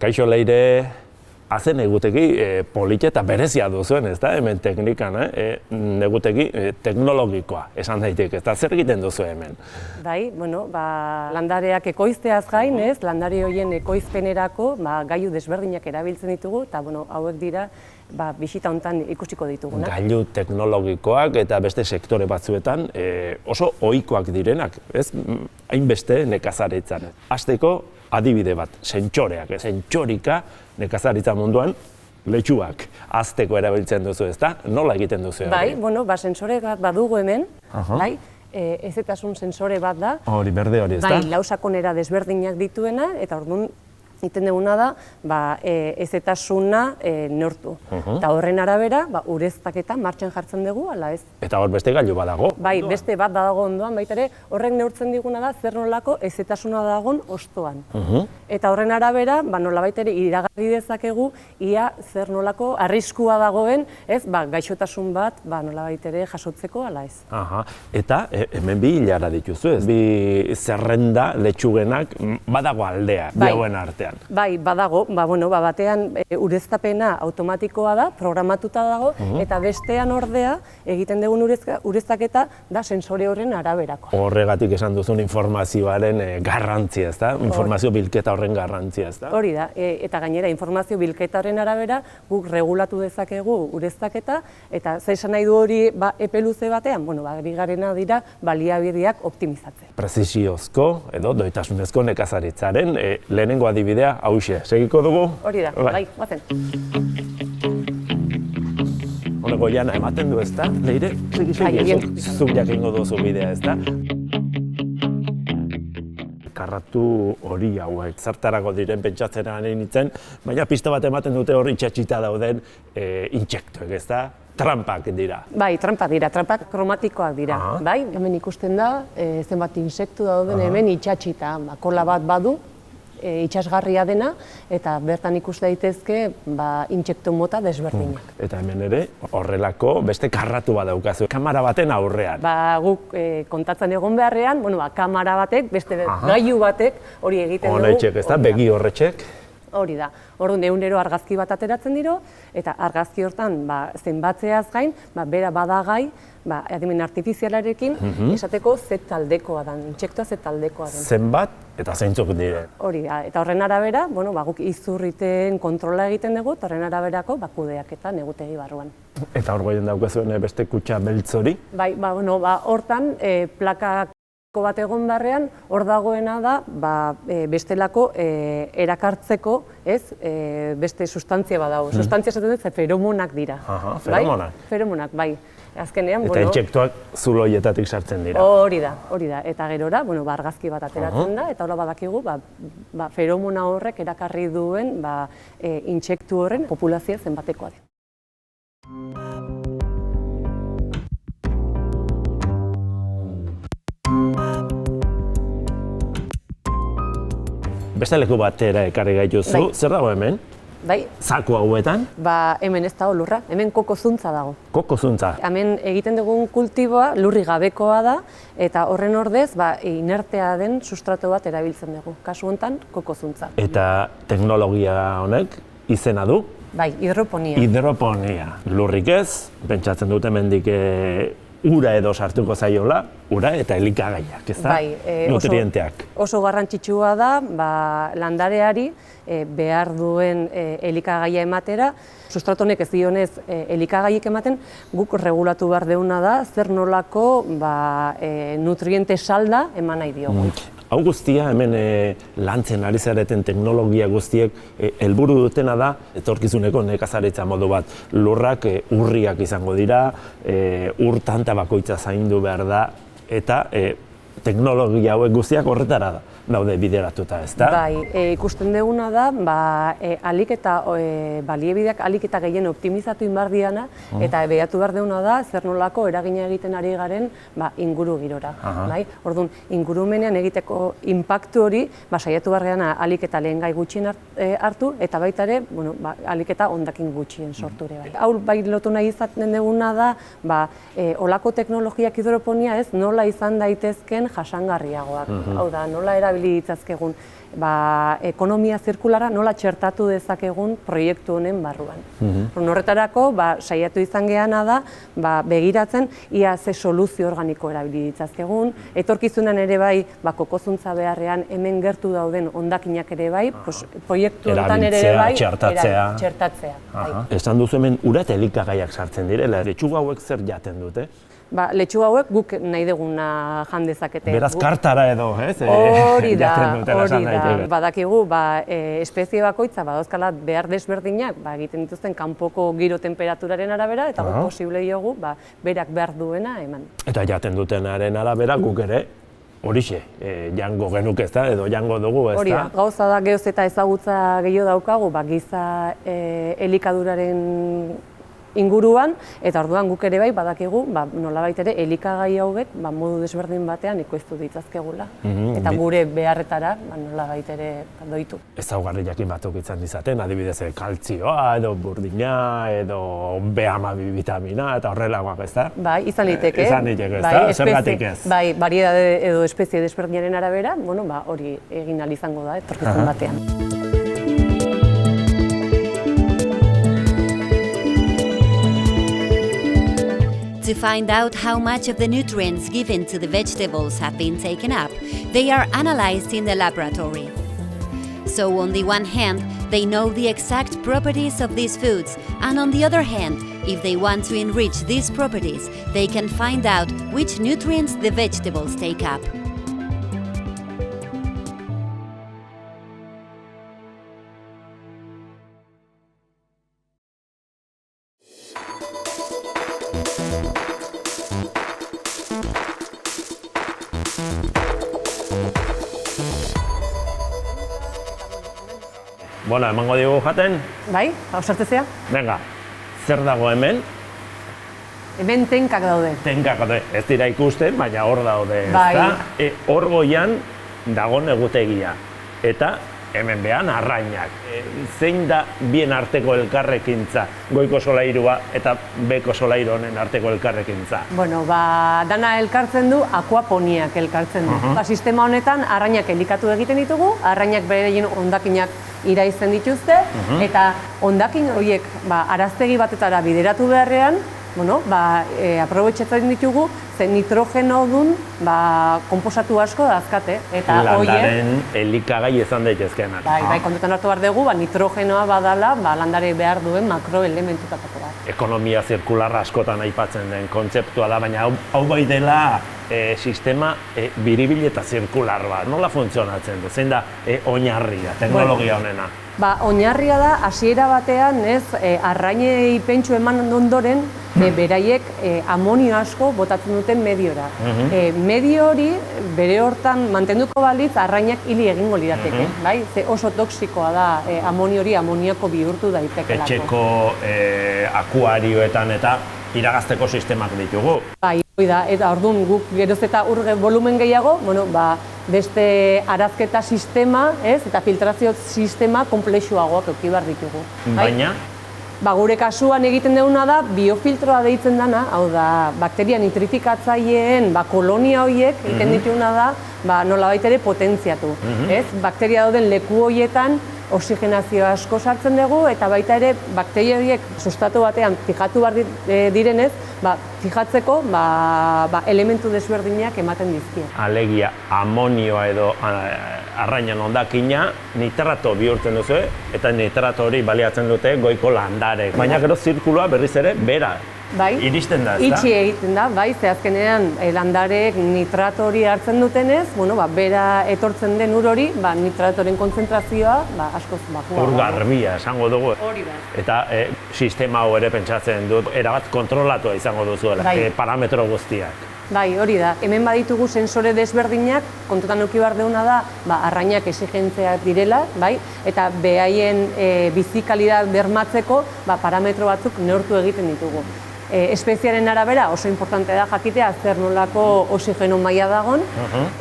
Kaixo Leire, hazen egutegi polita eta berezia duzuen, ez da, hemen teknikan, egutegi teknologikoa, esan daiteke, ez da, zer egiten duzu hemen? Bai, bueno, landareak ekoizteaz gain, ez, landare horien ekoizpenerako gailu desberdinak erabiltzen ditugu, eta bueno, hauek dira bisita hontan ikusiko ditugunak. Gailu teknologikoak eta beste sektore batzuetan oso ohikoak direnak, ez? Hainbeste nekazaritzan. Hasteko adibide bat, sentsoreak, sentsorika nekazaritza munduan letxuak hazteko erabiltzen duzu, ezta? Nola egiten duzu? Bai, bueno, sentsore bat badugu hemen, bai, hezetasun sentsore bat da. Hori, berde hori, ezta? Bai, lau sakonera desberdinak dituena, eta orduan egiten duguna da hezetasuna neurtu. Eta horren arabera, ureztaketa martxan jartzen dugu, ala ez. Eta hor beste gailu badago? Bai, beste bat dago ondoan, baita ere, horrek neurtzen diguna da zer nolako hezetasuna dagoen ostoan. Eta horren arabera, nolabait ere iragarri dezakegu ia zer nolako arriskua dagoen, ez, gaixotasun bat nolabait ere jasotzeko, ala ez. Eta hemen bi hilara dituzu, ez? Bi zerrenda letxugenak badago aldea, bi hauen artean. Bai, badago, batean ureztapena automatikoa da, programatuta dago, eta bestean ordea egiten dugun ureztaketa da sensore horren araberako. Horregatik esan duzun informazioaren garrantzia, ezta? Informazio bilketa horren garrantzia, ezta? Hori da, eta gainera informazio bilketa horren arabera guk regulatu dezakegu ureztaketa, eta esan nahi du hori epe luze batean, ari garena dira baliabideak optimizatzen. Prezisiozko edo doitasunezko nekazaritzaren lehenengo adibidea hauxe. Segiko dugu? Hori da, bai, bazen. Honeko jana ematen du, ezta? Leire, segi, zuk jakingo duzu bidea, ezta? Karratu hori hauek, zertarako diren pentsatzen ari nintzen, baina pista bat ematen dute hor itxatxita dauden intsektuek, ezta? Trampak dira. Bai, trampak dira, trampak kromatikoak dira. Bai, hemen ikusten da, zenbat insektu dauden hemen itxatxita, kola bat badu, itxasgarria dena, eta bertan ikus daitezke intsektu mota desberdinak. Eta hemen ere, horrelako beste karratu bat daukazu, kamara baten aurrean. Guk kontatzen egon beharrean, kamara batek, beste gailu batek hori egiten dugu. Honetxek, ez da, begi horretxek? Hori da. Orduan egunero argazki bat ateratzen dira, eta argazki hortan zenbatzeaz gain, bera badagai, adimen artifizialarekin, esateko ze taldekoa den, intsektua ze taldekoa den. Zenbat eta zeintzuk diren. Hori da, eta horren arabera, guk izurriten kontrola egiten dugu, eta horren araberako kudeaketan egutegi barruan. Eta hor goien daukazuen beste kutxa beltz hori? Bai, hortan plakak bat egon barrean, hor dagoena da, bestelako erakartzeko, beste sustantzia bat dago. Sustantzia esaten dut, feromonak dira. Feromonak? Feromonak, bai. Azkenean, eta intsektuak zulo horietatik sartzen dira. Hori da. Eta gerora, argazki bat ateratzen da, eta hola badakigu, feromona horrek erakarri duen intsektu horren populazioa zenbatekoa den. Beste leku batera ekarri gaituzu, zer dago hemen? Bai. Zaku hauetan? Hemen ez dago lurra, hemen koko zuntza dago. Koko zuntza? Hemen egiten dugun kultiboa lurri gabekoa da, eta horren ordez inertea den sustrato bat erabiltzen dugu. Kasu honetan, koko zuntza. Eta teknologia honek izena du? Bai, hidroponia. Hidroponia. Lurrik ez, pentsatzen dute hemendik ura edo sartuko zaiola, ura eta elikagaiak, ez da? Nutrienteak. Oso garrantzitsua da, landareari behar duen elikagaia ematera. Sustrato honek ez dionez elikagaiek ematen, guk regulatu behar deuna da, zer nolako nutriente salda eman nahi diogu. Hau guztia, hemen lantzen ari zareten teknologia guztiek helburu dutena da, etorkizuneko nekazaritza modu bat. Lurrak urriak izango dira, ur tanta bakoitza zaindu behar da, eta teknologia hauek guztiak horretara daude bideratuta, ez da? Bai, ikusten duguna da, alik eta baliebideak alik eta gehien optimizatu inbar diana, eta behatu behar duguna da, zer nolako eragina egiten ari garen inguru girora. Orduan, ingurumenean egiteko inpaktu hori, saiatu behar geana alik eta lehen gai gutxien hartu, eta baita ere, alik eta hondakin gutxien sortu ere. Hau bai lotu nahi izaten duguna da, olako teknologiak hidroponia ez nola izan daitezken jasangarriagoak. Hau da, nola erabili ditzazkegun ekonomia zirkulara nola txertatu dezakegun proiektu honen barruan. Horretarako, saiatu izan geana da, begiratzen ia ze soluzio organiko erabili ditzazkegun, etorkizunan ere bai, kokozuntza beharrean hemen gertu dauden hondakinak ere bai, proiektu honetan ere bai, txertatzea. Esan duzu hemen ura eta elikagaiak sartzen direla, letxuga hauek zer jaten dute? Letxuga hauek guk nahi duguna jan dezakete. Beraz kartara edo, ez? Hori da. Badakigu, espezie bakoitza badauzkala behar desberdinak egiten dituzten kanpoko giro temperaturaren arabera, eta guk posible diogu berak behar duena eman. Eta jaten dutenaren arabera guk ere horixe, jango genuke ez da, edo jango dugu ez da? Hori da, gauza da gehoz eta ezagutza gehiago daukagu, giza elikaduraren inguruan, eta orduan guk ere bai badakigu, nolabait ere elikagai hauek modu desberdin batean ekoiztu ditzazkegula. Eta gure beharretara nolabait ere doitu. Ezaugarri jakin batzuk izan izaten, adibidez kaltzioa, edo burdina, edo B12 bitamina, eta horrelakoak ez da? Bai, izan liteke. Izan liteke ez da, zergatik ez? Bai, variedade edo espezie desberdinaren arabera, hori egin ahal izango da, etorkizun batean. To find out how much of the nutrients given to the vegetables have been taken up, they are analyzed in the laboratory. So on the one hand, they know the exact properties of these foods, and on the other hand, if they want to enrich these properties, they can find out which nutrients the vegetables take up. Bueno, emango diogu jaten? Bai, ausartzea? Venga, zer dago hemen? Hemen tenkak daude. Tenkak daude, ez dira ikusten, baina hor daude, ezta? Hor goian dagon egutegia. Eta hemen behan arrainak. Zein da bien arteko elkarrekintza, goiko solairua eta beko solairu honen arteko elkarrekintza? Bueno, dana elkartzen du, akuaponiak elkartzen du. Sistema honetan arrainak elikatu egiten ditugu, arrainak bereien hondakinak iraizten dituzte, eta hondakin horiek araztegi batetara bideratu beharrean, aprobetxatzen ditugu, ze nitrogeno dun konposatu asko dazkate. Landaren elikagai izan daitezkeenak. Bai, kontutan hartu behar dugu, nitrogenoa badala landare behar duen makroelementutatako bat. Ekonomia zirkularra askotan aipatzen den kontzeptua da, baina hau bai dela sistema biribil eta zirkular bat. Nola funtzionatzen du? Zein da oinarria, teknologia honena? Oinarria da, hasiera batean, arrainei pentsu eman ondoren, beraiek amonio asko botatzen duten mediora. Medio hori, bere hortan mantenduko balitz, arrainak hili egingo lirateke. Ze oso toksikoa da amonio hori amoniako bihurtu daitekelako. Etxeko akuarioetan eta iragazteko sistemak ditugu. Bai, eta orduan guk geroz eta urge volumen gehiago, beste arazketa sistema, eta filtrazio sistema konplexuagoak eduki behar ditugu. Baina? Gure kasuan egiten duguna da biofiltroa deitzen dena, hau da, bakteria nitrifikatzaileen kolonia horiek egiten dituguna da nolabait ere potentziatu. Bakteria dauden leku horietan oxigenazio asko sartzen dugu, eta baita ere bakteria horiek sustatu batean fijatu behar direnez, fijatzeko elementu desberdinak ematen dizkie. Alegia, amonioa edo arrainan hondakina nitrato bihurtzen duzu, eta nitrato hori baliatzen dute goiko landarek. Baina gero zirkulua berriz ere bera iristen da, ez da? Itxi egiten da, ze azkenean landarek nitrato hori hartzen dutenez, bera etortzen den ur hori, nitratoren kontzentrazioa askoz bakoa. Ur garbia esango dugu. Hori da. Eta sistema hau ere pentsatzen dut, erabat kontrolatua izango duzuela, parametro guztiak. Bai, hori da. Hemen baditugu sensore desberdinak, kontutan eduki behar duguna da, arrainak exigentziak direla, eta behaien bizikalidad bermatzeko parametro batzuk neurtu egiten ditugu. Espeziaren arabera oso importante da jakitea zer nolako oxigeno maila dagoen,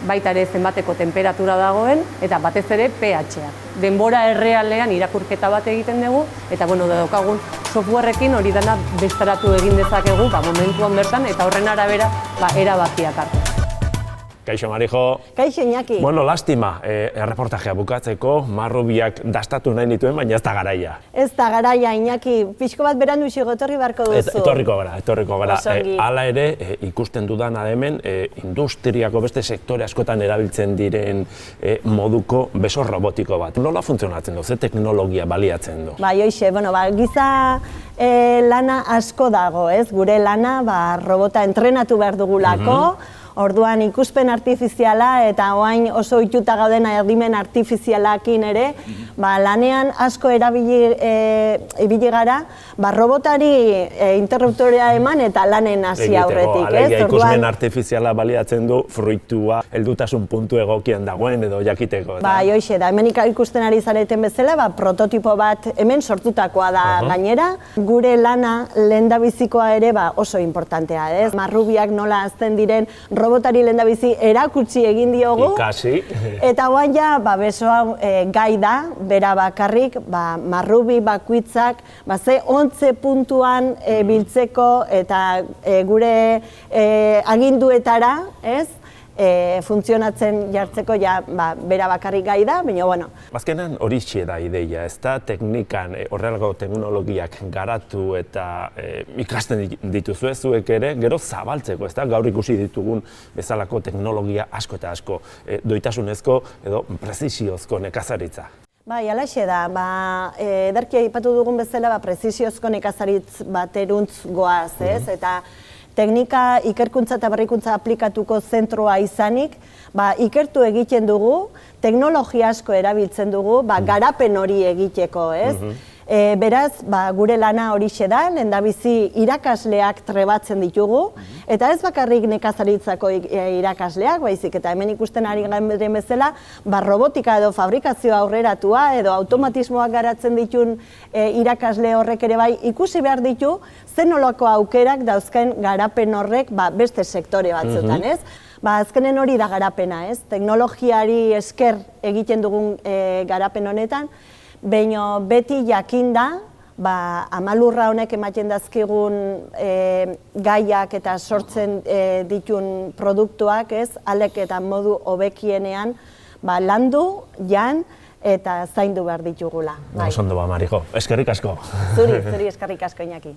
baita ere zenbateko temperatura dagoen, eta batez ere pH-a. Denbora errealean irakurketa bat egiten dugu, eta daukagun softwareekin hori dena bestaratu egin dezakegu momentuan bertan, eta horren arabera erabakiak hartu. Kaixo, Marijo. Kaixo, Iñaki. Bueno, lastima, erreportajea bukatzeko, marrubiak dastatu nahi nituen, baina ez da garaia. Ez da garaia, Iñaki. Pixko bat berandu ixigo, etorri barko duzu. Etorriko gara. Osongi. Hala ere, ikusten dudana hemen, industriako beste sektore askotan erabiltzen diren moduko beso robotiko bat. Nola funtzionatzen du, ze teknologia baliatzen du? Bai, hoxe, giza lana asko dago, ez? Gure lana robota entrenatu behar dugulako, orduan ikuspen artifiziala eta orain oso ohituta gauden erdimen artifizialakin ere, lanean asko ibili gara, robotari interruptorea eman eta lanen hasi aurretik, ez? Alegia, ikuspen artifiziala baliatzen du fruitua heldutasun puntu egokian dagoen edo jakiteko. Bai, hoxe da, hemen ikusten ari zareten bezala, prototipo bat hemen sortutakoa da gainera. Gure lana lehendabizikoa ere oso importantea, ez? Marrubiak nola hazten diren robotari lehendabizi erakutsi egin diogu. Ikasi. Eta oain ja, besoa gai da, bera bakarrik, marrubi bakoitzak, ze ontze puntuan biltzeko eta gure aginduetara, ez? Funtzionatzen jartzeko bera bakarrik gai da, baina bueno. Azkenean horixe da ideia, ez da teknikan horrelako teknologiak garatu eta ikasten dituzue zuek ere, gero zabaltzeko, ez da gaur ikusi ditugun bezalako teknologia asko eta asko, doitasunezko edo prezisiozko nekazaritza. Bai, alaxe da, ederki aipatu dugun bezala, prezisiozko nekazaritz bateruntz goaz, ez? Eta teknika ikerkuntza eta berrikuntza aplikatuko zentroa izanik, ikertu egiten dugu, teknologia asko erabiltzen dugu, garapen hori egiteko, ez? Beraz, gure lana horixe da, lehendabizi irakasleak trebatzen ditugu, eta ez bakarrik nekazaritzako irakasleak, baizik eta hemen ikusten ari garen bezala, robotika edo fabrikazioa aurreratua edo automatismoak garatzen ditun irakasle horrek ere ikusi behar ditu, zen nolako aukerak dauzken garapen horrek beste sektore batzutan, ez? Azkenen hori da garapena, ez? Teknologiari esker egiten dugun garapen honetan, baina beti jakinda, amalurra honek ematen dazkigun gaiak eta sortzen ditun produktuak, ez? Alek eta modu hobekienean landu, jan eta zaindu behar ditugula. Oso ondo Marijo, eskerrik asko. Zuri eskerrik asko, Iñaki.